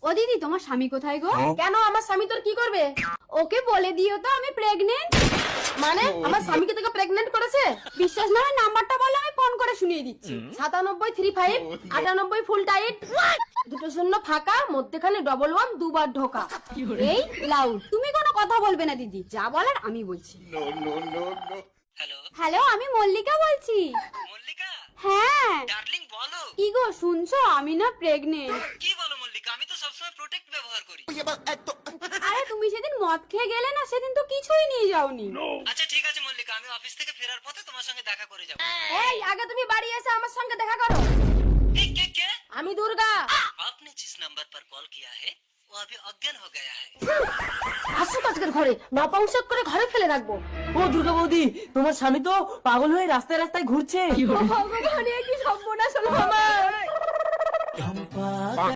ও দিদি, তোমার স্বামী কোথায় গো? কেন, আমার স্বামী তোর কি করবে? ওকে বলে দিও তো আমি প্রেগনেন্ট। মানে আমার স্বামীকে তোকে প্রেগনেন্ট করেছে? বিশ্বাস না হয় নাম্বারটা বলো, আমি ফোন করে শুনিয়ে দিচ্ছি। 9735 ফুল টাইট, 2 শূন্য ফাঁকা, মধ্যখানে 11 দুবার ঢোকা। এই লাউড, তুমি কোনো কথা বলবে না দিদি, যা বলার আমি বলছি। হ্যালো হ্যালো, আমি মল্লিকা বলছি। মল্লিকা, হ্যাঁ ডার্লিং বলো। কি গো শুনছো, আমি না প্রেগনেন্ট। কি বলো মল্লিকা, আমি তো সবসময় প্রোটেক্ট ব্যবহার করি। আরে তুমি সেদিন মদ খেয়ে গেলে না, সেদিন তো কিছুই নিয়ে যাওনি। আচ্ছা ঠিক আছে মল্লিকা, আমি অফিস থেকে ফেরার পথে তোমার সঙ্গে দেখা করে যাবো। এই আগে তুমি বাড়ি এসে আমার সঙ্গে দেখা করো। কে আমি দুর্গা। आपने जिस नंबर पर कॉल किया है वो अभी अज्ञान हो गया है। আসুক আজকের ঘরে, নপুংসক করে ঘরে ফেলে রাখবো। ও দুর্গা বৌদি, তোমার স্বামী তো পাগল হয়ে রাস্তায় রাস্তায় ঘুরছে। ভগবান, এ কি সর্বনাশ হলো আমার।